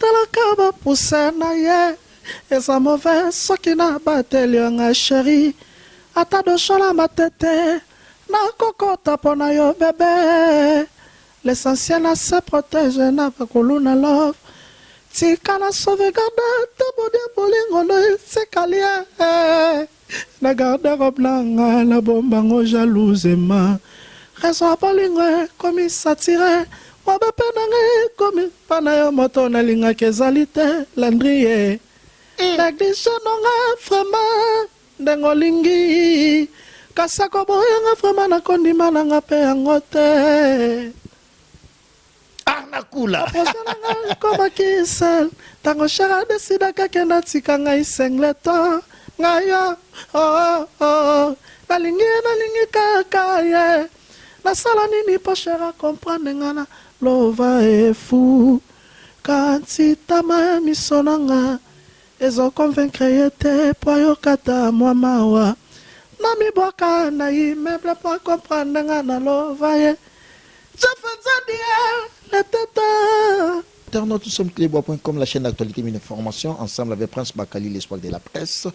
talaka bapusa na ye eza mauvais soki na bateli yanga sheri ata doshola matete na kokota pona yo bebe l'essentiel na se protège na bakulu na love tika na sauvegarde tabodia bolingo no sekalia na garde robe nanga na bombango jalousement raison bolingo komi satire wabape nange komi pana yo moto nalingaki ezali te landrie néglige nonga vraiment ndenge olingi kasi akoboyanga vraiment nakondima nanga mpe yango te Arnakula aposananga komaki sel ntango shera desidaka kenda tika ngai sengleto ngai yo nalingi kaka ye nasala nini po shera comprendre nga na lova e fou kanti tama miso nanga ezokonvaincre ye te po ayokata mwa mawa na mibwaka na immeuble po comprendre nga na lova ye la tata. Internautes, nous sommes clébois.com, la chaîne d'actualité et d'information, ensemble avec Prince Bakali, l'espoir de la presse.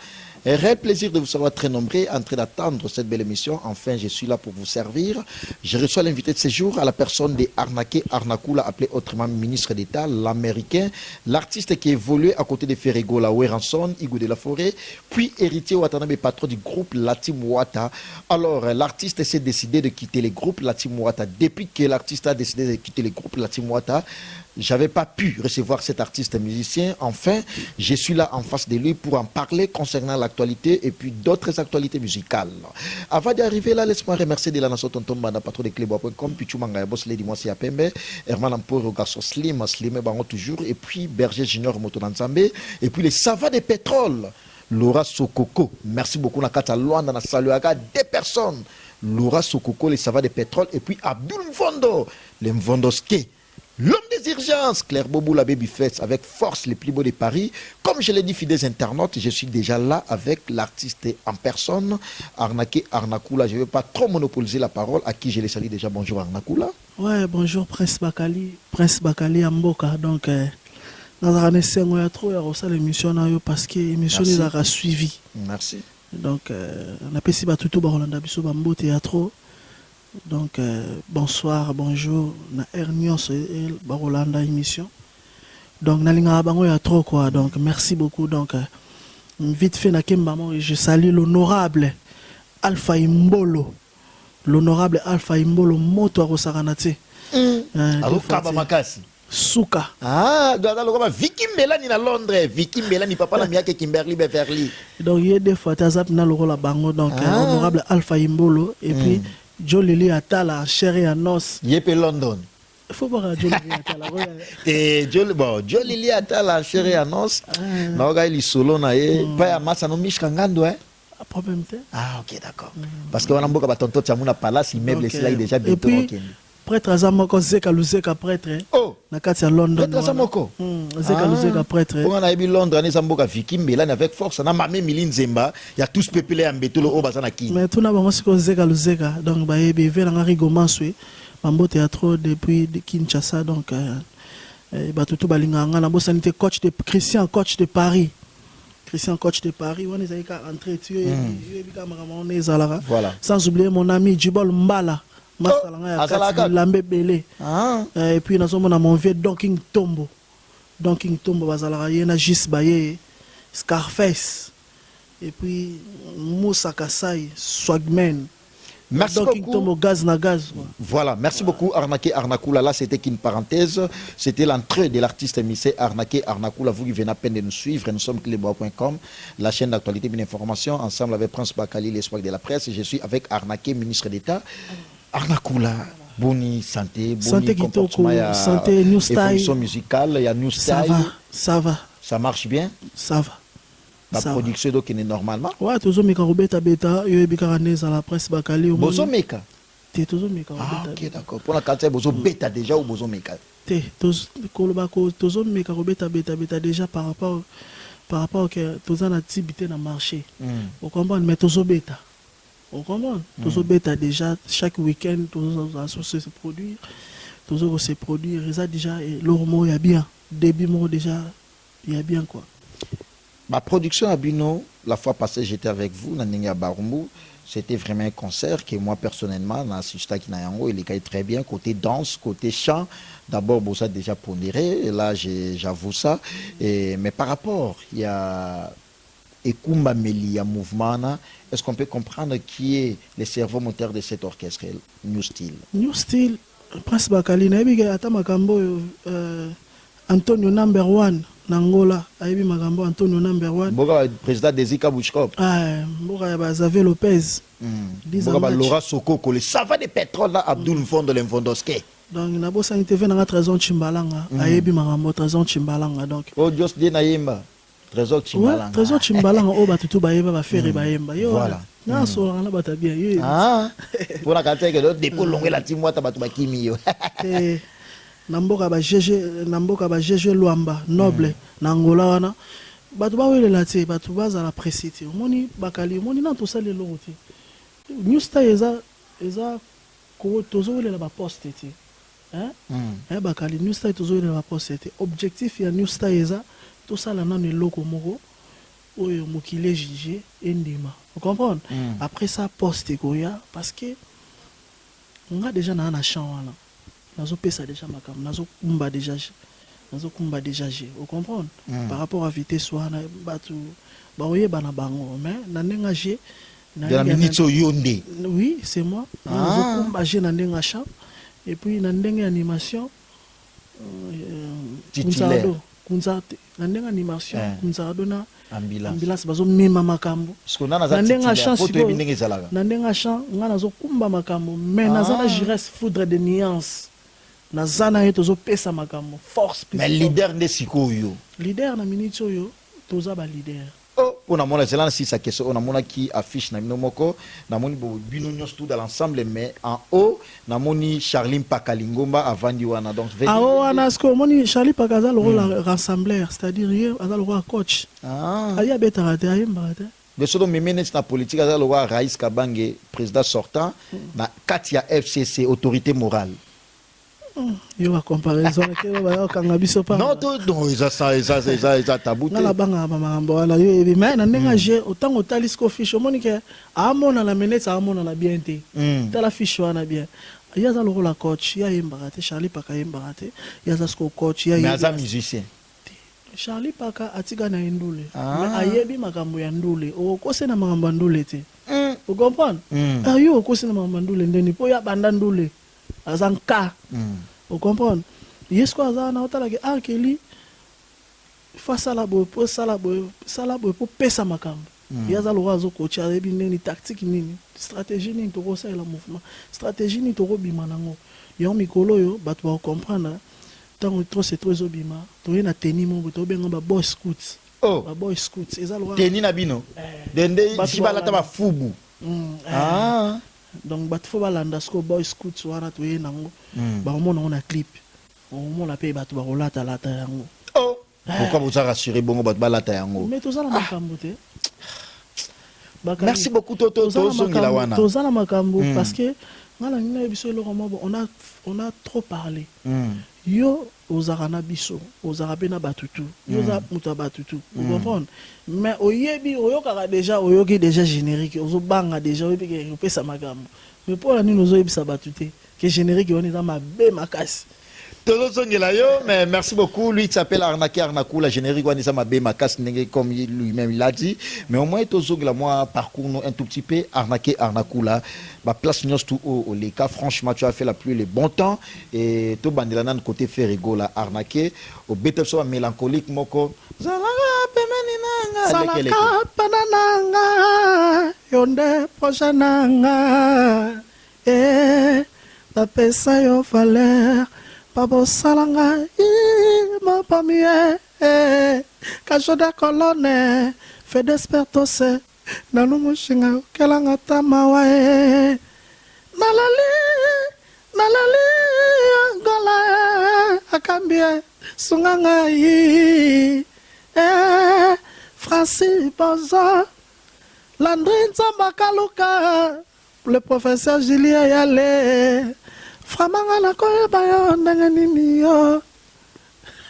Un réel plaisir de vous savoir très nombreux en train d'attendre cette belle émission. Enfin, je suis là pour vous servir. Je reçois l'invité de ce jour à la personne de Arnaké Arnakula, appelé autrement ministre d'État, l'Américain, l'artiste qui évoluait à côté de Ferrego, la Ranson, Igo de la Forêt, puis héritier Watanabe, patron du groupe Latimwata. Alors, l'artiste s'est décidé de quitter le groupe Latimwata. Depuis que l'artiste a décidé de quitter le groupe Latimwata, j'avais pas pu recevoir cet artiste musicien. Enfin, je suis là en face de lui pour en parler concernant l'actualité et puis d'autres actualités musicales. Avant d'arriver là, laisse-moi remercier de la nation Tonton Banda, patron de clébois.com, Pichu Manga, boss Lady Mwasi Apembe, Herman Amporo, garçon Slim Bango toujours, et puis Berger Junior Motonanzambe, et puis les savants de pétrole, Laura Sokoko. Merci beaucoup, Nakata Luanda, na saluaga, des personnes. Laura Sokoko, les savants de pétrole, et puis Abdul Mvondo, les Mvondoske. L'homme des urgences, Claire Bobou, la Babyface, avec force les plus beaux de Paris. Comme je l'ai dit, fidèles internautes, je suis déjà là avec l'artiste en personne, Arnaké Arnakula. Je ne vais pas trop monopoliser la parole, à qui je les salue déjà. Bonjour Arnakula. Ouais, bonjour Prince Bakali Amboka. Donc, dans la année, il y a trop l'émission parce que l'émission a suivi. Merci. Donc, on a pu si tout Barolanda Bisso Bambo Théâtre. Donc, bonsoir, bonjour, na Ernios et Barolanda émission. Donc, nalinga bango ya trop quoi. Donc, merci beaucoup. Donc, vite fait na kembamo et je salue l'honorable Alpha Imbolo. L'honorable Alpha Imbolo moto a rosaranate. Alors, Kaba Makasi. Souka. Ah, donc, Vicky Melanie à Londres, Vicky Melanie, papa la miake Kimberly Beverly. Donc, il y a des fois, t'as na le la bango. Donc, l'honorable Alpha Imbolo et puis. Jolili Atala, chéri à nos. Yep London. Il faut voir Jolili Atala. Et Jolili Atala, chéri à nos. Naoga il solo na e. Pas à massa no mishka ngando hein. Problème te. Ah ok d'accord. Parce que on a beaucoup de tonton Tiamuna Palace, immeuble là il déjà bientôt. Et puis prêtre Azamoko Zeka Luzeka prêtre. Oh. Na kati ya London. Prêtre Azamoko. Zeka Luzeka prêtre. On a eu Londres, on a Zamboka Vicky Melanie avec force. On a mamé Miline Zemba. Il y a tous peuplé en bétolo au bazana qui. Mais tout n'a pas moi Zeka Luzeka. Donc bah il veut la rigoman sué. Mambo théâtre depuis de Kinshasa donc bah tout balinga ngana bo sanité coach de Christian coach de Paris. Christian coach de Paris, on est allé entrer tu es on est là. Voilà. Sans oublier mon ami Djibol Mbala. Lambe Belé. Et puis nous sommes dans mon vieux Donking Tombo. Donking Tombo bazala yena Gis Baye, Scarface. Et puis Moussa Kassai, Swagman. Merci beaucoup. Tombo, gaz na gaz. Voilà, merci beaucoup Arnaké Arnakula. Là, c'était qu'une parenthèse. C'était l'entrée de l'artiste émissé Arnaké Arnakula. Vous qui venez à peine de nous suivre, nous sommes clébois.com, la chaîne d'actualité et d'information, ensemble avec Prince Bakali, l'espoir de la presse. Je suis avec Arnaké, ministre d'État. Arnakula, Boni, santé, Boni, comportement, santé, new style. Évolution musicale, il y a new style. Ça va. Ça marche bien? Ça va. La production donc est normalement. Ouais, toujours meka robeta beta, yo bikaranez à la presse Bakali. Bozo meka. T'es toujours meka. Ah ok d'accord. Pour la qualité bozo beta déjà ou bozo meka. T'es toujours meka robeta beta déjà par rapport que toujours na activité na marché. On comprend mais toujours beta. On comprend. Toujours beta déjà chaque week-end toujours associé se produire. Toujours se produire ça déjà et l'hormone est bien. début moi déjà il y a bien quoi. Ma production à Bino, la fois passée j'étais avec vous Naninga Barumbu. C'était vraiment un concert que moi personnellement, dans Sista Kinayango, il est très bien, côté danse, côté chant. D'abord, bon, ça déjà pondéré, et là j'avoue ça. Mais par rapport, il y a Ekumba Meli, mouvement, est-ce qu'on peut comprendre qui est le cerveau moteur de cet orchestre, New Steel? New Steel, Prince Bakali, Nabiga Atamakambo, Antonio number one. Nangola, Aibi Magambo, Antonio number one. Boga président de Zika Bouchkop. Ah, Boga Xavier Lopez. Boga Laura Sokoko, le savant de pétrole là, Abdul Mfondo Lemfondoske. Donc, il y a beaucoup de TV dans Trésor Chimbalanga. Aibi Magambo, Trésor Chimbalanga. Donc, oh, Just de Naïmba, Trésor Chimbalanga. Trésor Chimbalanga, oh, Batutu Baïba, va faire Baïmba. Voilà. Non, so, on a battu bien. Ah, pour la qualité que l'autre dépôt longue la timwa tabatuba kimi. Namboka ba GG Luamba noble na Angola wana batu ba wele lati batu baza la précité moni bakali moni na to sale loti New Style eza ko tozo wele la ba poste ti bakali New Style tozo wele la ba poste ti objectif ya New Style eza to sala na ne loko moko oyo mokile jige endima vous comprenez après ça poste ko ya parce que on a déjà na champ wana nazo pesa déjà makam nazo kumba déjà vous comprenez par rapport à vitesse wana batu ba oye bana bango mais na ndenga je de la minute yonde oui c'est moi nazo kumba je na ndenga cha et puis na ndenga animation titulaire kunzate na ndenga animation kunzado na ambulance bazo mema makambo skona na za titulaire photo ebindenge zalaka na ndenga cha nga nazo kumba makambo mais nazana jires foudre de nuance nazana ye tozo pesa makambo force mais leader nde sikoyo leader na minute oyo toza ba leader oh on a mona zelana si sa question on a mona qui affiche na mino moko na moni bo bino nyos tout dans l'ensemble mais en haut na moni Charline Pakalingomba avandi wana donc oh wana sko moni Charlie Pakaza le rôle rassembleur c'est-à-dire hier azal roi coach aya betarate ayemba te mais selon mes ministres na politique azal roi Raïs Kabange président sortant na Katia FCC autorité morale. Yo a comparaison ke ba kanga biso pa non ça tabou na la banga ba mambo ala yo ebi mais na ndenga je autant otalisko fiche moni ke amona la menete amona la bien te ta la fiche wana bien ya za le la coach ya yembarate Charlie Paka yembarate ya za sko coach ya mais za musicien Charlie Paka atika na ndule mais ayebi makambo ya ndule o kose na makambo ndule te vous comprenez ayo kose na makambo ndule ndeni po ya banda ndule azanka vous comprenez yesko azana otala ke akeli fa sala boy pour pesa makambo yaza lo azo coach ayebi nini tactique nini stratégie nini to ko sala mouvement stratégie nini to ko bima nango yo mikolo yo bato ba comprendre tant trop c'est trop obima to na teni mo to benga ba boy scouts ba boy scouts eza lo teni na bino dende sibala ta ba fubu donc bato fo balanda sko boy scouts wana to ye nango ba mona on a clip on mona pe bato ba rolata lata yango pourquoi vous avez rassuré bongo bato balata yango mais to zala makambo te merci beaucoup toto zongila wana to zala makambo parce que ngala ngina biso le romo on a trop parlé yo ozarana biso ozara na batutu yo za muta batutu vous comprenez mais oyebi oyokaka déjà oyoki déjà générique ozobanga déjà oyebi ke pesa magambo mais pour la nini ozoyebisa batuté que générique on est dans ma be makasi Todo Zongela yo, mais merci beaucoup. Lui, il s'appelle Arnaqué Arnakou, la générique, on est ma bé, ma casse, comme lui-même il l'a dit. Mais au moins, Todo Zongela, moi, parcours un tout petit peu, Arnaqué Arnakou, là, ma place, nous, tout haut, les cas, franchement, tu as fait la pluie, les bons temps. Et tout bandelanan, côté Ferrigo, là, Arnaqué, au bétepso, mélancolique, moko. Salaka, penananga, yonde, prochananga, tapesa yo valeur. Pabo salanga ma pamie kajoda kolone fe despertose nanu mushinga kelanga tamawa nalali gola akambie sunganga yi Francis Bozo Landry Nzambakaluka le professeur Julien Yale Framanga na koyeba yo ndenge nini yo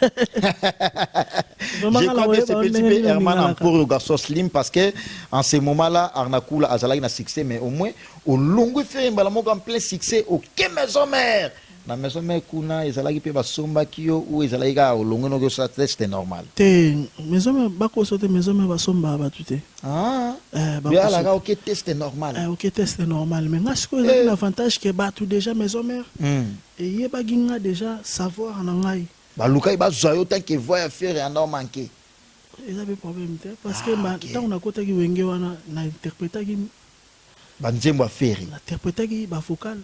Je crois que c'est petit peu Herman pour le garçon Slim parce que en ce moment-là, Arnakoula Azalaki n'a succès, mais au moins, au long fait un plein succès, aucun maison mère. La maison mère Kuna, Ezalaki peut basomba kio ou Ezalaki au long no ça c'était normal. Te maison mère bako sote maison mère basomba ba tuté. Ah. Mais à la OK test normal. OK test normal mais ngas ko l'avantage que ba tout déjà maison mère. Et yeba ginga déjà savoir na ngai. Ba lukai ba zoyo tant que voya faire en or manqué. Il y a des problèmes parce que tant on a côté qui wenge wana na interpréter qui ba nzembo affaire. Interpréter qui ba vocal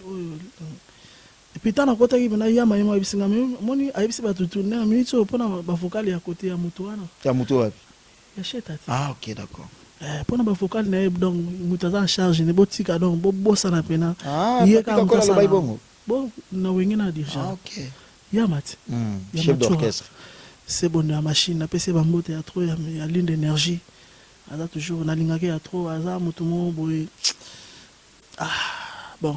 et puis tant on a côté qui na yama yama bisinga moni ayibisi ba tourner en minute au pona ba vocal ya côté ya mutu wana. Ya mutu wapi? Ya cheta. Ah OK d'accord. Pona ba vocal na donc mutu en charge ne botika donc bossa na pena. Ah yeka ko la baibongo. Bon na wenge na déjà. Ah OK. Yamat. Chef d'orchestre. C'est bon la machine na PC bambote ya trop ya ligne d'énergie. Aza toujours na lingaki ya trop aza mutu mo boy. Ah bon.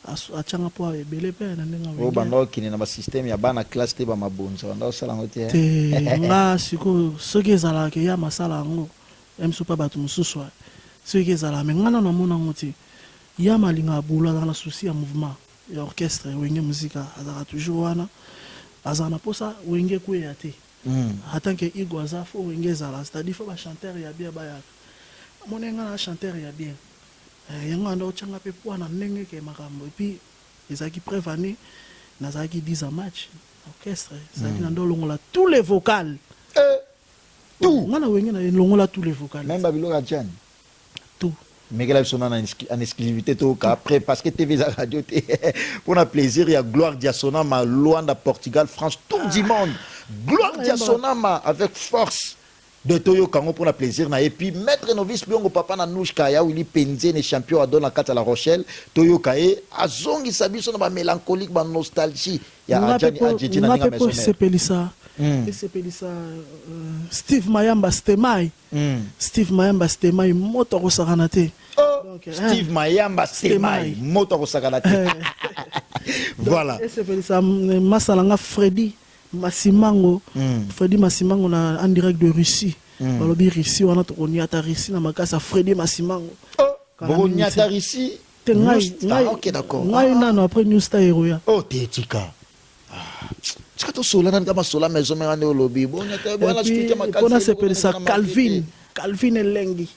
Achanga po ebele pe na ndenga o bando kini na ba système ya bana classe te ba mabonza bando sala ngote te nga siko soki ezala ke ya masala ngo emsu pa batu mususu soki ezala me ngana na mona ngoti ya malinga bula na souci ya mouvement ya orchestre wenge musica azaka toujours wana azana posa wenge ku ya te hatanke Igo azafo wenge ezala c'est-à-dire faut ba chanteur ya bien ba ya monenga na chanteur ya bien yango ando changa pe po na ndenge ke makambo et puis ezaki prévani nazaki 10 en match orchestre ezaki na ndolongola tous les vocales tout ngana wenge na longola tous les vocales même babilo ka Jan tout mais là ils sont en exclusivité tout après parce que TV za radio pour un plaisir il y a Gloire Diasonama Luanda Portugal France tout du monde Gloire Diasonama avec force de Toyo Kango pour le plaisir na et puis maître novice Biongo papa na nouche kaya ou li penze ne champion à Dona à La Rochelle Toyo Kaye azongi sabiso na ba mélancolique ba nostalgie ya Adjani Adjeti na nga maison c'est Pelissa c'est Pelissa Steve Mayamba Stemai Steve Mayamba Stemai moto ko sakanate Steve Mayamba Stemai moto ko sakanate voilà c'est Pelissa masalanga Freddy Massimango Freddy Massimango na en direct de Russie balobi Russie wana to koniata Russie na makasa Freddy Massimango koniata Russie OK d'accord ngai nano après New Star Heroya oh tetika tika to sola na ngama sola maison mère ande olobi boniata bona expliquer makasa bona s'appelle ça Calvin Elengi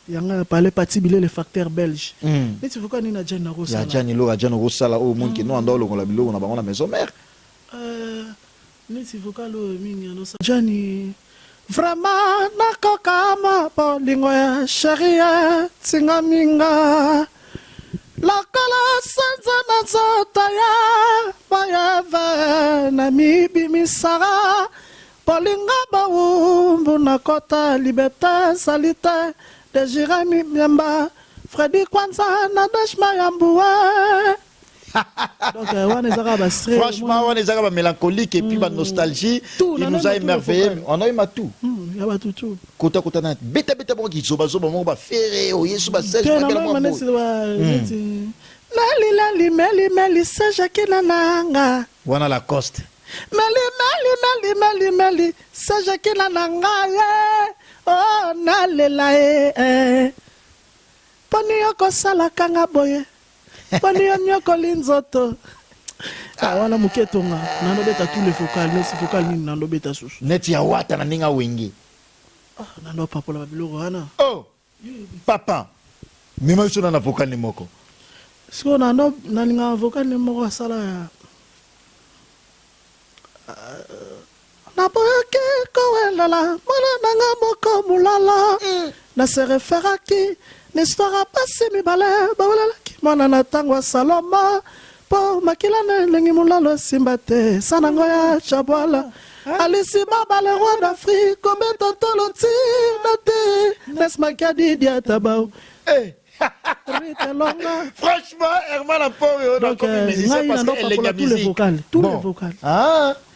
yanga parler parti bilé le facteur belge mais tu veux quoi ni na Jan Rosala ya Jan Rosala o monki no ando longola bilo na bango na maison mère neti vocalo mingi no sa Jani vraiment nakokama bolingo ya sharia tinga minga lakala sanza na nzoto ya bayava na mibimisaka bolinga bawumbu nakota liberté salite désiré miamba Freddy Kwanza na dashma yambuwe. Donc, franchement, on est à mélancolique et puis nostalgie. Il nous a émerveillé. On a eu tout. Il y a tout. Kota kota na beta beta bon qui soba soba mon ba ferré o yesu ba sèche ba lali meli sèche kina nanga. Wana la coste. Meli sèche kina nanga ye. Oh na lela e. Poni yoko sala kanga boye. Poni yoko linzoto. Wana muketonga nando beta tous les vocales mais c'est vocal ni nando beta sous. Net ya wata na ninga wengi. Nando papa la biloko wana. Oh. Papa. Mima sona na vocal ni moko. Siko nando na ninga vocal ni moko sala ya. Na boke kowela mona nanga moko mulala. Na se réfère qui n'histoire pas mi balé bawala ki mona na tangwa Saloma. Po makila nengi mulalo simbate sanango ya chabwala alisi mabale roi d'Afrique comme tantolo tirate nesmakadi diatabao franchement Herman Aporo donc musicien parce qu'elle est tous les vocales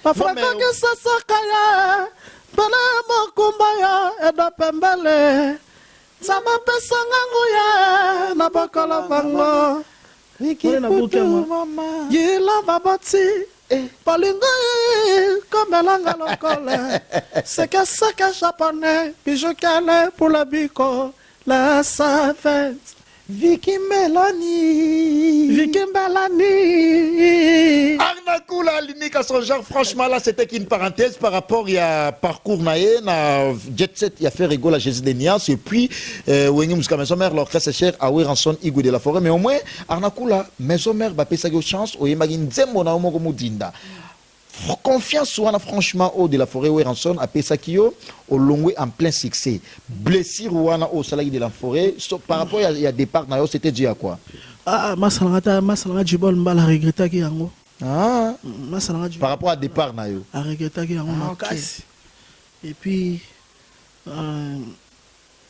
parfois que ça sakaya bana mokumba ya edo pembele sama pesanga nguya na bakala bango Yila babati Polingo comme langa lokola. C'est que japonais. Puis je calais pour la bico. La savette. Vicky Mélanie. Arnakoula, l'unique à son genre. Franchement, là, c'était qu'une parenthèse par rapport à parcours naïe, na Jet Set, il a fait rigoler à Jésus de Nias. Et puis, Wengi Mouska Maison Mère, l'orchestre cher, à Ranson, Igou de la Forêt. Mais au moins, Arnakoula, Maison Mère, va payer sa chance, ou imagine Zemmo na Omo Moudinda. Confiance ou franchement au de la forêt où Ranson a payé ça qui au long en plein succès. Blessure ou au salaire de la forêt par rapport à départ c'était dû à quoi? Ah, masalanga jibol mbala regretta ki yango. Ah, masalanga par rapport à départ na yo. A regretta ki yango makasi. Et puis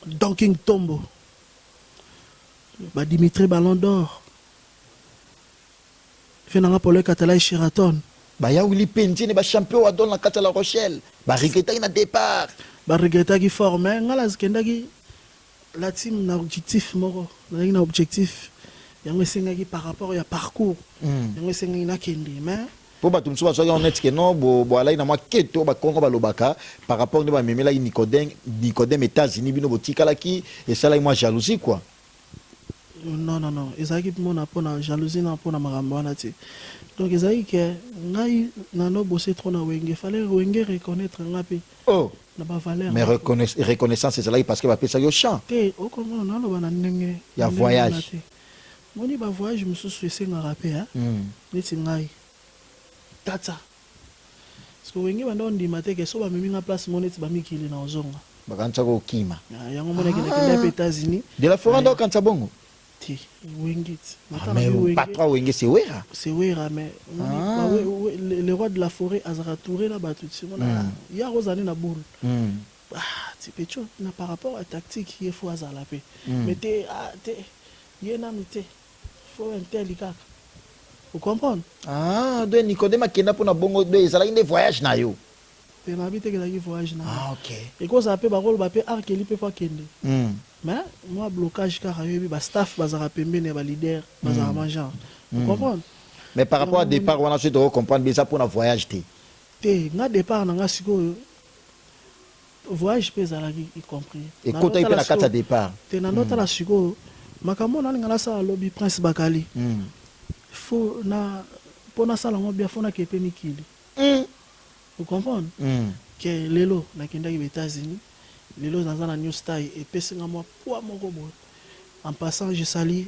Donking Tombo. Ba Dimitri Ballon d'Or. Fenanga Pole Katalai Sheraton. Bah ya Willy Pendine ba champion wa don la kata la Rochelle. Ba regretta na départ. Ba regretta ki fort mais ngala zikendaki la team na objectif moko. Na objectif. Yango sengaki par rapport ya parcours. Yango sengaki na kende mais pour batum so so honnête que non bo ala na moi keto ba kongo ba lobaka par rapport ne ba memela Nicodème États-Unis bino botikala ki et ça là moi jalousie quoi. Non ezaki mona pona jalousie na pona makambo wana ti. Donc ezaki que ngai nano bosser trop na wenge fallait wenge reconnaître ngapi. Oh na ba valeur. Mais reconnaissance c'est là parce que ba pesa yo chant. Te o kongo na lo bana ndenge. Ya voyage. Moni ba voyage mususu esenga rapé hein. Neti ngai. Tata. Parce que wenge banda ondima te ke so ba memi nga place moneti ba mikili na ozonga. Bakantsa ko kima. Yango mona ke na aux États-Unis. De la forêt ndo kantsa bongo. Ti wenge. Mais pas trois wenge c'est wera. C'est wera mais le roi de la forêt Azara Touré là ba tout de suite. Il y a Rosane na boule. Ah, ti pecho na par rapport à tactique il faut azala pe. Mais te yena mité. Faut un tel kaka. Vous comprenez? Ah, de Nicodème Akenda pour na bongo de ça là une voyage na yo. Te na bité que la voyage na. Ah OK. Et quoi ça peut ba rôle ba pe arkeli pe pas kende. Mais moi blocage car yobi ba staff bazara pembe ne ba leader bazara mangeant. Vous comprenez? Mais par rapport à départ on a su de comprendre bien ça pour na voyage té. Te nga départ na nga siko voyage pe zala y compris. Et quand il peut la carte à départ. Te na nota la siko makambo na ngala sa lobby Prince Bakali. Faut na pona sala ngo bien faut na kepe mikili. Vous comprenez? Que lelo na kenda ki États-Unis. Lelo dans la new style et pesinga moi poa moko bo. En passant je salue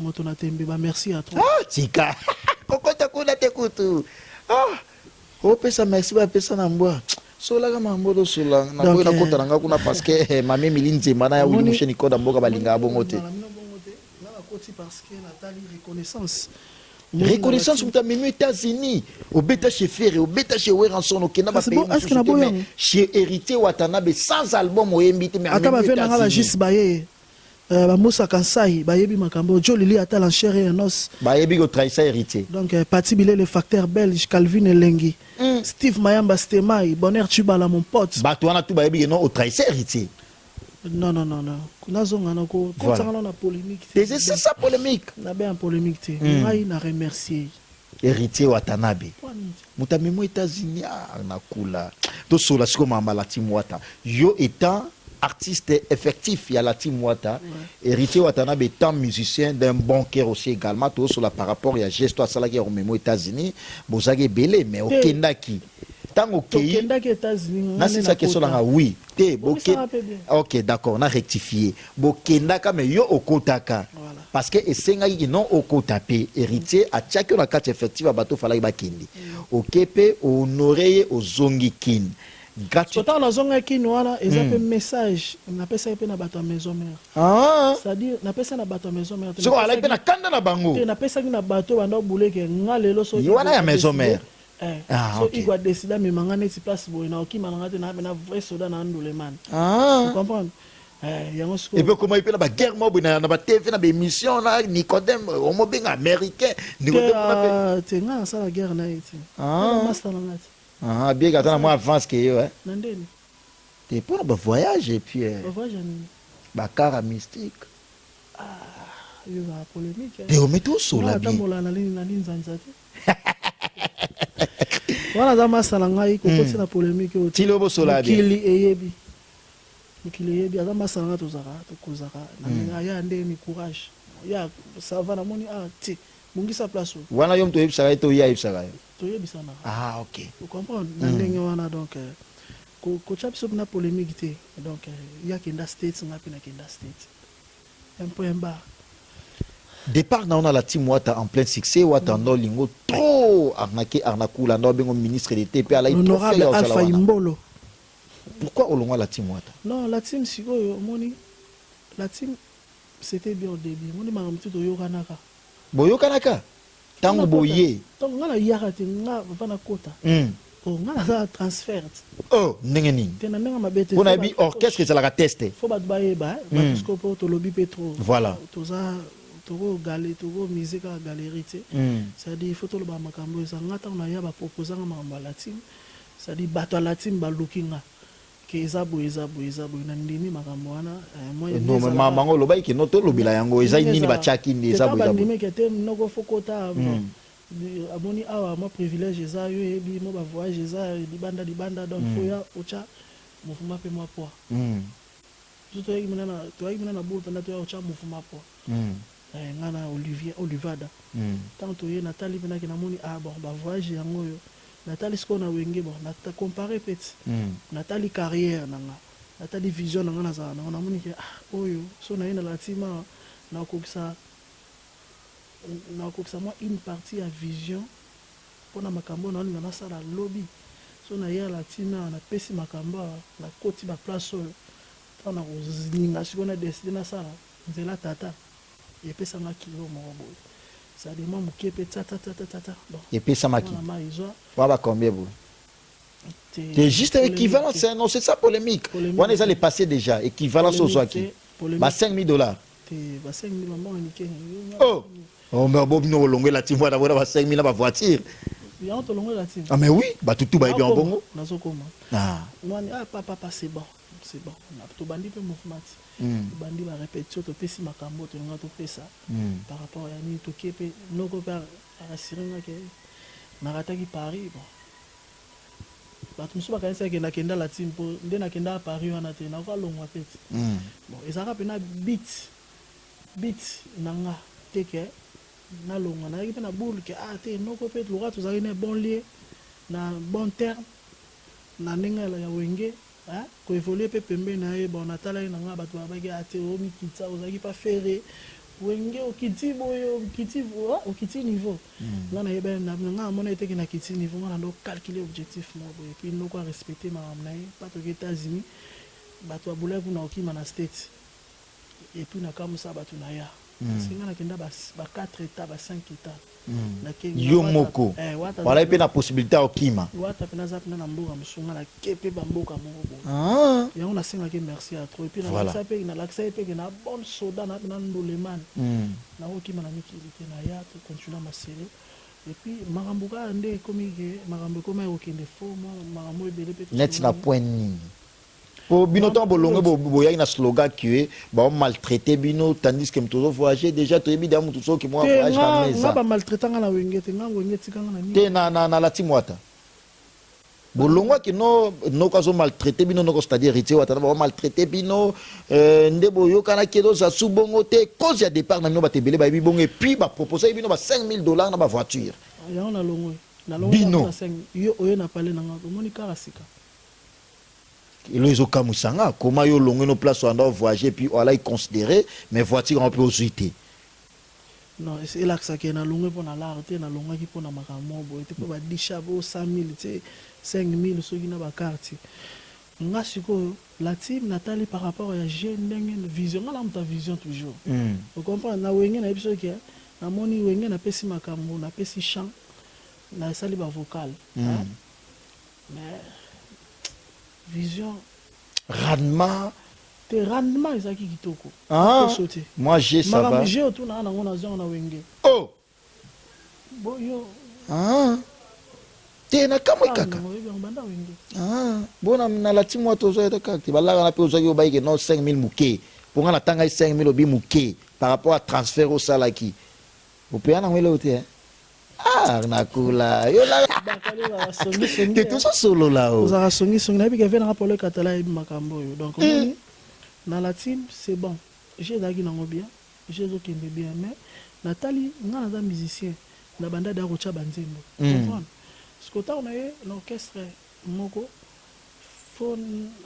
Motona Tembe ba merci à toi. Ah tika. Kokota kuna te kutu. Ah. O pesa merci ba pesa na mbwa. Sola kama mbodo sola na ko na kota nga kuna parce que mami milinze mana ya wili musheni koda mboka balinga bongo te. Parce que Nathalie reconnaissance. Reconnaissance pour ta menu États-Unis, au bêta chez Ferré, au bêta chez Weranson, au Kenya, chez Héritier Watanabe, sans album au MBT, mais en États-Unis. Moussa Kansai, Bayebi Makambo, Joe Lili Atal en chair et en os. Bayebi au trahisseur héritier. Donc, Pati Bilé, le facteur belge, Calvin Elengi, Steve Mayamba Stemai, Bonheur Tubala, mon pote. Batouana tout Bayebi, non, au trahisseur héritier. Non. Concernant la polémique. C'est ça polémique. On a bien polémique. On a remercié. Héritier Watanabe. Moutamimo États-Unis, na kula. Tout cela, c'est comme la team Wata. Yo étant artiste effectif, il y a la team Wata. Héritier Watanabe étant musicien d'un bon cœur aussi également. Tout cela par rapport à gesto à cela qui est au même États-Unis. Bozage belé, mais au Kendaki. C'est ça question là oui ok d'accord on a rectifié bokendaka mais yo okotaka parce que esenga non okotape héritier a tchaki na carte effective bato fala ba kindi okepe honorer ozongi kin gratuitement na zonga kin wana ezape message na pesa pe na bato maison mère c'est-à-dire na pesa na bato maison mère so ala pe na kanda na bango na pesa ki na bato banda buleke ngalelo so wana ya maison mère. So il doit décider mais mangane si place boy na okima na ngate na vrai soda na ndule man. Vous comprenez? Et puis comment il peut la guerre mob na ba TV na ba émission na Nicodème homo ben américain Nicodème te nga ça la guerre na iti. Master na ngate. Bien gata na moi avance que yo Nandeni. T'es pour ba voyage et puis voyage ba car mystique. Il y a polémique. Te o meto so la bien. Na ligne nzanza. wana za masala ngai kokoti na polémique o tilo bosola bien kili eyebi aza masala nga tokozaka na ya nde ni courage ya ça va na moni ti mungisa place wana yom to yebisaka to ya yebisaka toyebisana ok vous comprenez na ndenge wana donc kocha biso na polémique te donc ya kenda states ngapi na kenda states un point bas départ na on a la team wata en plein succès wata no lingo trop arnakula no bengo ministre d'été pe ala honorable Alpha Imbolo. Pourquoi Olongwa la team wata? Non, la team sikoyo moni la team c'était bien au début. Moni ma mtu to yokanaka. Boyokanaka. Tango boye. Donc ngala yaka te nga vana kota. Oh ngala za transfert. Oh nengeni. Tena nenga mabete. On a bi orchestre ça la tester. Faut ba baye ba, parce que pour to lobby pétro. Voilà. Toza toko galé toko musique à galerie te. Ça dit faut to ba makambo ça ngata na ya ba proposer ngamba la team. Ça dit bato la team ba lookinga. Que ezabo na ndimi makambo wana moi non mamango lobai ki noto lobila yango eza nini ba chaki ndi ezabo ba ndimi kete noko fokota aboni awa mo privilège eza yo ebi mo ba voyage eza libanda donc foya ocha mouvement pe moi poa surtout yi mena na boule pendant to ya ocha mouvement poa ngana Olivada tant to ye Nathalie pena ki na moni bon ba voyage yango yo Nathalie sko na wenge bon na comparer peut Nathalie carrière nanga Nathalie vision nanga na za na moni ke oyo so na ina la tima na kokisa moi une partie à vision pona makambo na nga na sala lobby so na ya la tima na pesi makambo na koti ba place oyo tana kozinga siko na décider na sala nzela tata et pesa ma kilo mo boy ça demande moké pe tata bon et pesa ma kilo va combien vous c'est juste équivalent non c'est ça polémique on est allé passer déjà équivalence aux qui ba $5,000 te ba 5,000 maman ni oh mais bon nous longue la team voilà ba 5,000 ba voiture ya on to longue la team mais oui ba tout ba bien bongo nazokoma moi papa c'est bon na to bandi pe mouvement bandi ba répétition to pesi makambo to nga to pesa par rapport à ni to kepe noko par assurer que na rataki Paris bon bato musu bakanisa ke na kenda la team po nde na kenda Paris wana te na kwa longwa peti bon ezaka pena beat nanga teke na longa na ki na boule ke te noko peti lora to zaki ne bon lieu na bon terme na ninga ya wenge ko évoluer pe pembe na ye bon natala nanga bato babaki ate o mikitsa ozaki pas ferré wenge okiti boyo okiti niveau ngana yeba na nga mona eteke na kiti niveau ngana ndo calculer objectif mo boyo puis ndoko respecter ma amnaye pas to États-Unis bato abula kuna okima na state et puis na kamusa bato na ya singa na kenda ba 4 états ba 5 états na yo moko wala pe na possibilité okima wata pe na zapna na mboka musunga na kepe ba mboka moko yango na singa ke merci à trop et puis na ça pe na l'accès pe na bon soda na ndoleman na okima na mikili ke na ya to continuer ma série et puis marambuka ande komi ke marambo koma okende fo marambo ebele pe net na point ni pour binoton bolongo boya na slogan que ba maltraiter bino tandis que mtozo voyager déjà to yebi damu tout qui moi voyage na maison nga ba maltraitant na wengete nga wengete kanga na ni te na la timwata bolongo ki no kazo maltraiter bino no c'est-à-dire héritier wata ba maltraiter bino nde boyo kana kedo za subongo te cause ya départ na bino ba tebele ba bi bongo et puis ba proposer bino ba $5,000 na ba voiture ya na longo na 5 yo oyo na parler na nga moni karasika ils ont kamusanga comment yo longue nos places on doit voyager puis on l'a considéré mais voiture on peut aussi non c'est là que ça qui est na longue pour na l'arrêter na longue qui pour na makambo bo et pour ba 10 chabo 100,000 tu 5,000 so qui na ba carte nga siko la team Nathalie par rapport à jeune vision nga la mta vision toujours vous comprenez na wenge na episode qui na moni wenge na pesi makambo na pesi chant na sali ba vocal mais vision rendement ezaki kitoko moi j'ai ça va j'ai autour na ngona zon na wenge boyo te na kamwe kaka bona na la timu watu zo eta kaka balaka na pe ozaki obaike no 5,000 muke pour nga na tanga 5,000 obi muke par rapport à transfert au salaki vous payez na ngwele ote Ah, nakula. Yo la. T'es tout ça solo là. Vous avez songi songi na bi ke vena pour le katala et makambo yo. Donc dans la team c'est bon. J'ai dagi na bien. J'ai zo kende bien mais Nathalie nga na musicien na banda da rocha banzembo. Comprendre? Ce que on a l'orchestre moko faut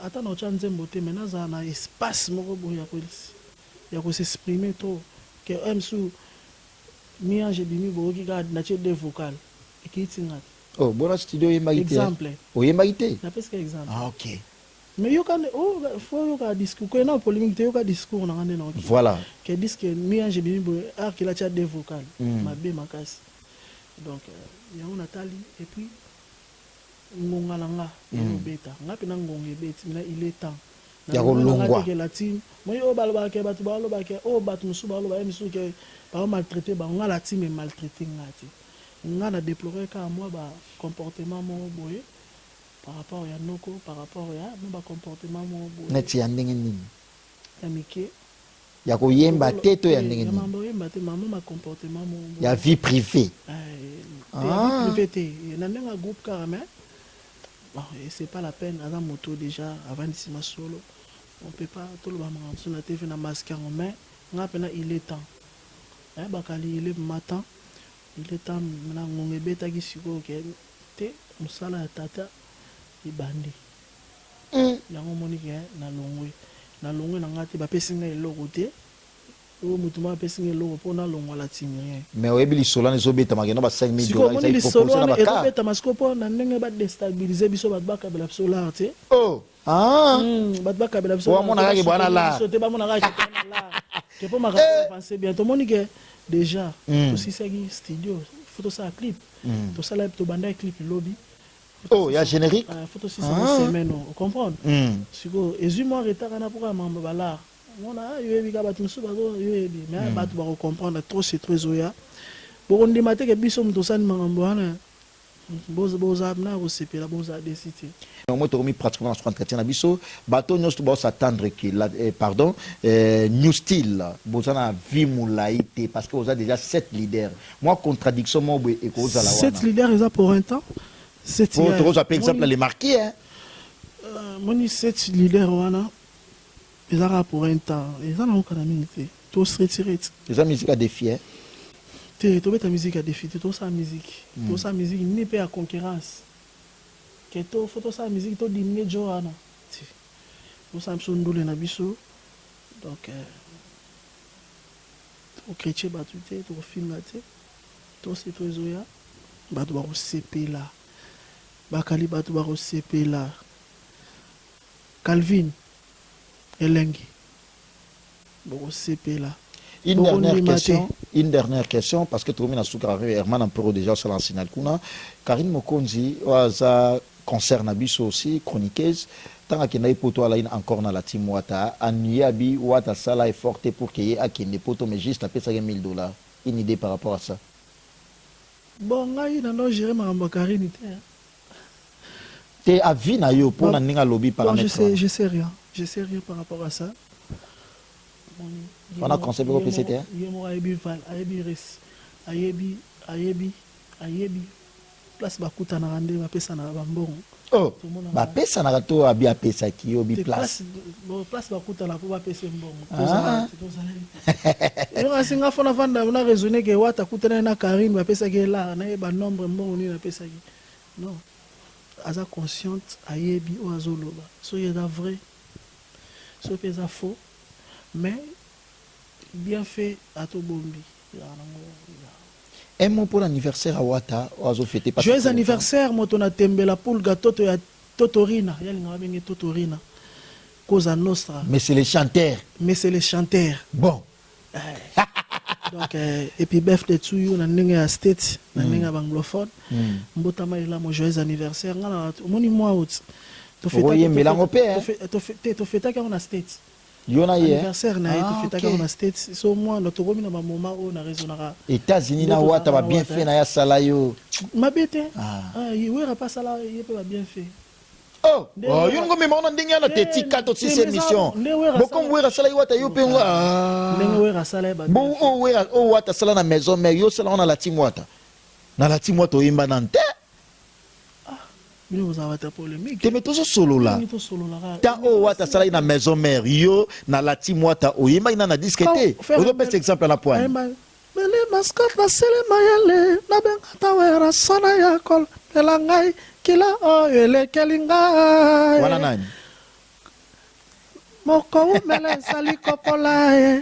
attendre rocha nzembo te mais na na espace moko bo ya ko s'exprimer trop que aime sous mi ange bimi bo ki ga na che de vocal et qui tinga. Oh, bon studio yemba ite. Exemple. Oh, yemba ite. Na presque exemple. Ah, OK. Mais yo kan faut yo ka discours ko na polémique te yo ka discours na ngane na. Voilà. Que disque mi ange bimi bo ar ki la cha de vocal mabe makasi. Donc ya on Nathalie et puis ngongalanga beta ngapi na ngonge beti mina il est temps. Ya ko longwa. La team moi yo baloba ke batu baloba ke o batu musu baloba emisu ke pas maltraité ba nga la team est maltraité ngati. Nga na déplorer ka moi ba comportement mo boye par rapport ya noko par rapport ya ba comportement mo boye. Neti ya ndenge nini? Ya mike. Ya ko yemba teto ya ndenge nini? Ya nini? mambo yemba te maman ma comportement mo boye. Ya vie privée. Ah. Vie privée. Na ndenga groupe carrément. Bon, c'est pas la peine, à la moto déjà, avant d'ici ma solo, on peut pas tout le monde sur la TV na masque en main, il est temps. Hein, bakali il est matin, il est temps maintenant on est bêta qui suko que te musala ya tata ibandi. Yango monique na longwe na ngati ba pesinga eloko te. O mutuma pesinga eloko pona longwa la timien. Mais oyebi lisolo na ezobeta makeno ba 5 000 dollars ça il propose na baka. Ezobeta maskopo na ndenge ba déstabiliser biso bat baka bela solar te. Oh. Ah. Bat baka bela solar. Wa mona ka bwana la. Sote ba mona ka la. Que pour ma avancer bien to monique déjà aussi ça studio photo ça clip. To ça là to banda clip lobby. Oh, il y a générique. Photo si ça semaine, vous comprenez? Siko ezuma retard na pour mamba bala. On a eu ka batu so bazo yebi mais batu ba comprendre trop c'est très oya. Bon on demate ke biso mto sani mangambo wana. Boza na ko sepela boza décider. Moi to mi pratiquement 34 na biso bato nyos to ba s'attendre que pardon new style boza na vie moulaïté parce que boza déjà 7 leaders. Moi contradiction mo e ko za la wana. 7 leaders ils a pour un temps. C'est par exemple les marqués hein. Moni 7 leaders wana ils ont pour un temps ils ont encore la minute tout se retirer ils ont musique à défi hein tu mets ta musique à défi tout ça musique n'est pas à concurrence que tout photo ça musique tout diminuer Johanna tout ça me ndole na biso donc au chrétien batute tout film là tout c'est tout zoya batu ba CP là bakali batu ba CP là Calvin Elengi. Bon, CP là. Une dernière question, parce que tout le monde a su Herman Ampero déjà sur l'ancien Kuna. Karine Mokonzi, ça concerne Abisso aussi, chroniqueuse. Tant qu'il y a poto là encore dans la team Wata, Anuyabi Wata Sala est forte pour qu'il y ait des potos, mais juste à payer $1,000. Une idée par rapport à ça? Bon, là, il y a un géré ma Karine. T'es à vie na yo pour n'anga lobby paramètre. Je sais rien. Je sais rien par rapport à ça. On a concept au PCT. Yemo ayebi val, ayebi res, ayebi. Place bakuta na rande ba pesa na bambongo. Oh. Ba pesa na rato abi a pesa ki obi place. Place bakuta la pour ba pesa mbongo. Yo asinga fona vanda na raisonner que wata kutana na Karine ba pesa ke la na ba nombre mbongo ni na pesa ki. Non. Aza consciente ayebi o azoloba. So yeda vrai. So pesa faux. Mais bien fait à tout bombi. Un mot pour l'anniversaire à Wata, oiseau fêté. Joyeux anniversaire, moi, on a tembela pour le gâteau de Totorina. Il y a Totorina. Cosa Nostra. Mais c'est les chanteurs. Bon. Donc, et puis, bef de Tsuyu, on a un state, on a un anglophone. Mbotama est là, mon joyeux anniversaire. On a moi out. Tu fais ta qu'on a state. Yona ye anniversaire na été fait à States so moi notre romi na ba moment où na raisonnera États-Unis na Wata ba bien fait na ya sala yo mabete il wera pas sala il peut pas bien fait oh yo ngo mema on ndinga na te tika to si émission boko wera sala yo Wata yo pe ndenge wera sala ba bon o wera o Wata sala na maison mais yo sala on a la team Wata na lati moi to yimba nante Bino vous avez polémique. te meto solo là ta o wata sala na maison mère yo na lati moi ta o yimba ina na disquette o do pese exemple na point Mele mascot na sele mayele na bengata wera sana ya kol pelangai kila o ele kelinga wana nani moko mele sali kopolae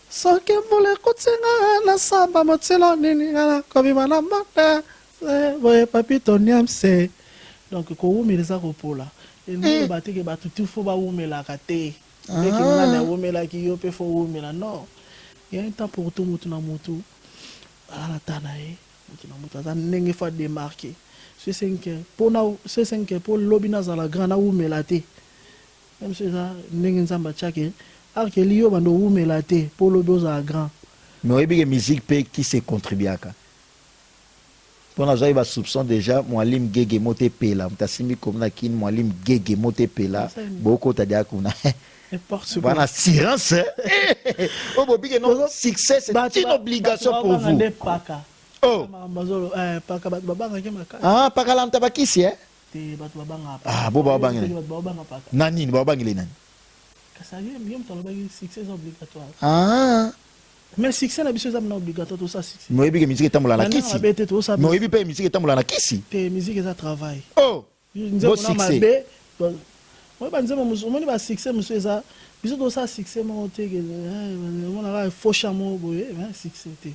soki mvula kutinga na samba motilo nini ngala kobima na mata boye papito niamse donc ko umeleza kopola eno batike batuti fo ba umelaka te meki ngala na umela ki yo pe fo umela non il y a un temps pour tout mutu na mutu ala tanae mutu na mutu za nenge fa démarquer ce 5 pour na ce 5 pour lobina za la grande umela te même c'est ça nenge nzamba chake arkeli yo bando umela te pour lobo za grand mais oyebi ke musique pe qui se contribuaka pour na ba soupçon déjà mwalim gege mote pela mtasimbi komna kin mwalim gege mote pela boko tadia kuna voilà assurance oh bobi que non succès c'est une obligation pour vous oh ah paka la mtaba kisi ah bo ba bangile nani ba bangile nani ah mais succès na biso za na obligatoire tout ça succès mais oyebi que musique etambola na kisi mais oyebi pe musique etambola na kisi te musique eza travail oh bo succès moi banzema musomoni ba succès monsieur eza biso to ça succès mo te ke on a faux chameau boye succès te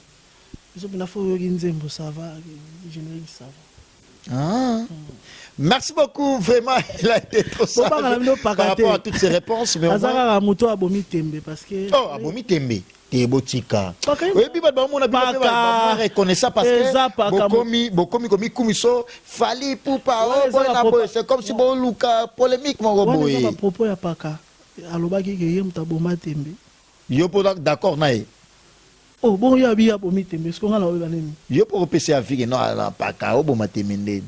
biso bina fo yoki nzembo ça va générique ça va ah merci beaucoup vraiment il a été trop sage par rapport à toutes ces réponses mais azaka moto abomi tembe parce que oh abomi tembe te botika oyebi ba mona ba reconnaissant parce que bokomi komi kumiso fali pupa oh boy na boy c'est comme si bo luka polémique mo boy à propos ya paka alobaki ke ye mutaboma tembe yo po d'accord na ye oh bon ya bi abomi tembe ce qu'on a na oyo baneni yo po pese afike no na paka oboma tembe ndeni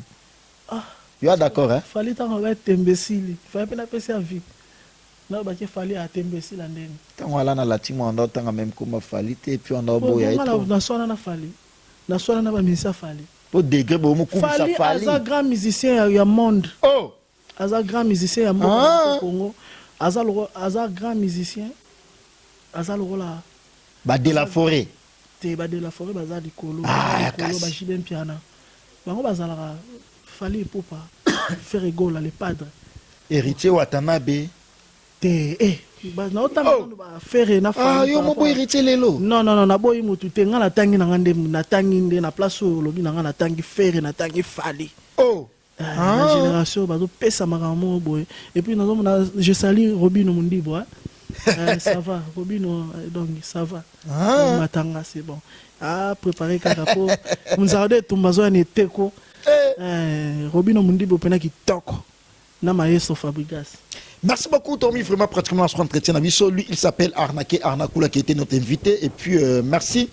ah yo d'accord hein fali tango ba tembe sili fali pe na pese afike na ba ke fali a tembe sila ndeni tango ala na latimo ndo tanga même comme fali te puis on boya eto na sona na fali na sona na ba musicien fali po degré bo mu kumisa fali fali aza grand musicien ya monde oh aza grand musicien ya monde Congo aza grand musicien aza lokola ba de la forêt te ba de la forêt baza likolo ba jibem piana bango bazalaka fali popa faire gola le padre héritier Watanabe te ba na otanga ba faire na fali yo mo bo héritier lelo non na boyi mutu te ngana tangi na ngande na tangi nde na place o lobi na ngana tangi faire na tangi fali oh la génération bazo pesa makambo boy et puis je salue Robino Mundibo ça va Robino donc ça va matanga c'est bon préparer kakapo muzarde tumbazo ne teko Robino Mundibo pena kitoko na maestro Fabrigas. Merci beaucoup Tommy, vraiment pratiquement à ce entretien lui il s'appelle Arnakoula qui était notre invité et puis merci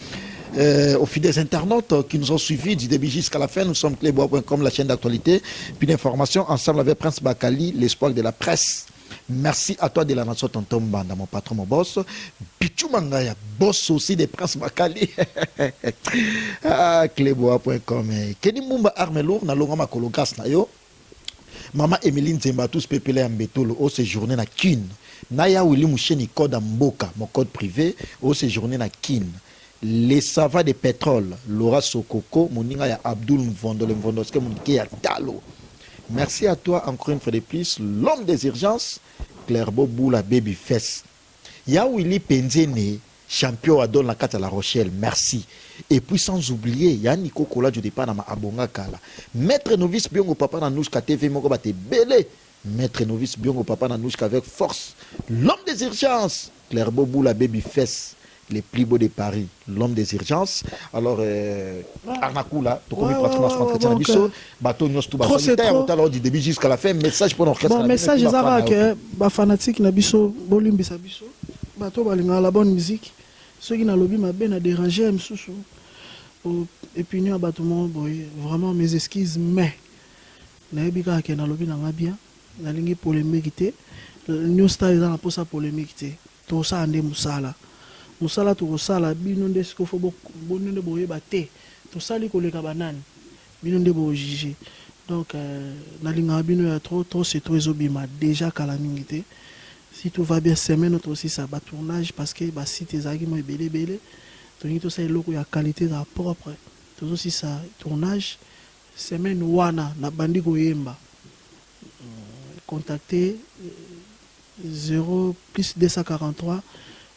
aux fidèles internautes qui nous ont suivis du début jusqu'à la fin. Nous sommes clébois.com, la chaîne d'actualité, puis d'information ensemble avec Prince Bakali, l'espoir de la presse. Merci à toi de la nation Tonton Banda, mon patron, mon boss. Pichou Mangaya, boss aussi de Prince Bakali. Clébois.com. Kenny Mumba Armelour, na longa makolo gas na yo. Maman Emeline Zemba, tous pepele en bétolo, au séjourné na Kin. Naya Willy Moucheni code Mboka, mon code privé, au séjourné na Kin. Les savants de pétrole, Laura Sokoko, Moninga ya Abdul Mvondo, le Mvondoske Mounike ya Talo. Merci à toi encore une fois de plus, l'homme des urgences, Claire Bobou, la baby fess. Ya Willy Penzene, champion à Don la carte à La Rochelle, merci. Et puis sans oublier, ya Nico Kola du départ dans ma abonga kala. Maître novice Biongo papa Nanouska TV, mon bate belé. Maître novice Biongo papa Nanouska avec force. L'homme des urgences, Claire Bobou, la baby fess. Les plus beaux de Paris, l'homme des urgences. Alors, Arnakoula, tu connais pratiquement son entretien de biso. Bateau nous tout bas. Alors du début jusqu'à la fin, message pour notre bon message ezara que ba fanatique na biso, bolimbisa biso. Bateau balinga la bonne musique. Ceux qui na lobby m'a bien dérangé msusu. Et puis nous bateau boy, vraiment mes excuses mais na ebika ke na lobby na nga bien. Na lingi polémique té. New star ezana pour ça polémique té. To ça ande musala. Musala to sala bino nde siko fo bonne boye ba te to sali koleka banani bino nde bo juger. Donc nalinga bino ya trop c'est trop ezobima déjà calamité. Si tout va bien semaine autre aussi ça ba tournage parce que ba site ezaki mo belé toni to ça eloko ya qualité za propre. Tout aussi ça tournage semaine wana na bandi koyemba. Contacter 0 plus 243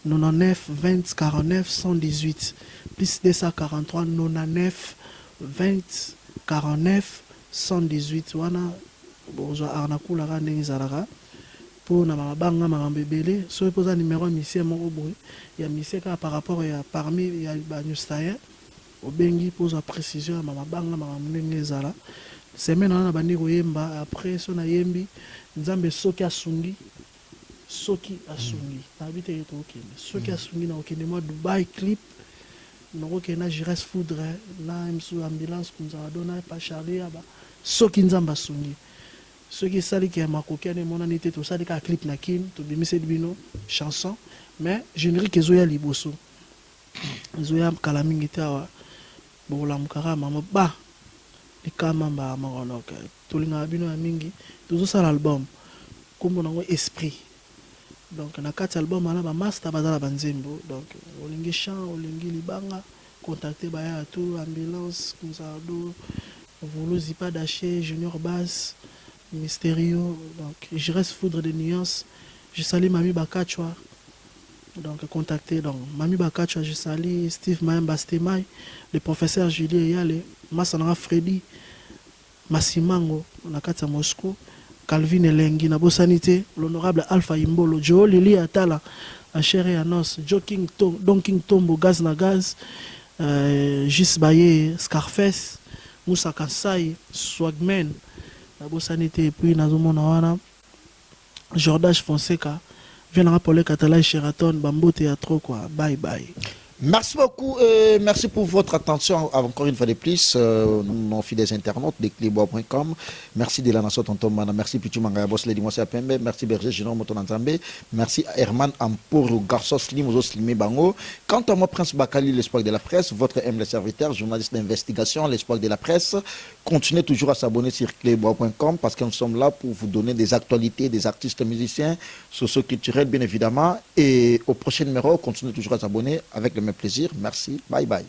99 20 49 118 plus 243 99 20 49 118 wana bozwa arnakula ka ndenge ezalaka mpo na mabanga makambo ebele soki poza numéro ya misie moko boye ya misie kaka par rapport ya parmi ya banewstayen obengi pozwa précision ya mabanga makambo ndenge ezala semaine wana bandi koyemba après so nayembi nzambe soki asungi nayebi te tokende soki asungi na okende mwa Dubai clip nakokende na Jires Foudre na msu ambulance kunzala dona pa Charlie aba soki nzambe asungi soki esaliki ya makoki ane emonani te tosali kaka clip na kini tobimiseli bino chanson mais générique ezoya liboso ezoya kala mingi te awa bokolamukaka mama ba likama mba makonoke tolingaka bino ya mingi tozosala album kombo nango esprit donc na kati album ana ba master bazala banzembo donc olingi chant olingi libanga contacter baya tout ambulance kunzado vouloir pas d'acheter junior bass mystérieux donc je reste foudre de nuances je salue Mami Bakachwa donc contacter donc Mami Bakachwa je salue Steve Mayamba Stemai le professeur Julien Yale Massanara Freddy Massimango na kati ya Moscou Calvin Elengi na bosanité l'honorable Alpha Imbolo Joe Lili Atala a chéri à nos Joking Don King Tombo gaz na gaz Gis Baye Scarface Moussa Kassai Swagman na bosanité et puis nazomona wana Jordache Fonseca vient rappeler Catala Sheraton Bambo Théâtre quoi bye bye. Merci beaucoup et merci pour votre attention encore une fois de plus, nos fidèles internautes de Clébois.com. Merci de la nation Tonton Mana, merci Pichu Mangaya Boss Lady Mosia Pembe, merci Berger Général Motonanzambe, merci Herman Amporo Garçon Slim Ozo Slimé Bango. Quant à moi, Prince Bakali, l'espoir de la presse, votre humble serviteur, journaliste d'investigation, l'espoir de la presse, continuez toujours à s'abonner sur Clébois.com parce que nous sommes là pour vous donner des actualités, des artistes musiciens, socio-culturels bien évidemment. Et au prochain numéro, continuez toujours à s'abonner avec le même plaisir. Merci. Bye bye.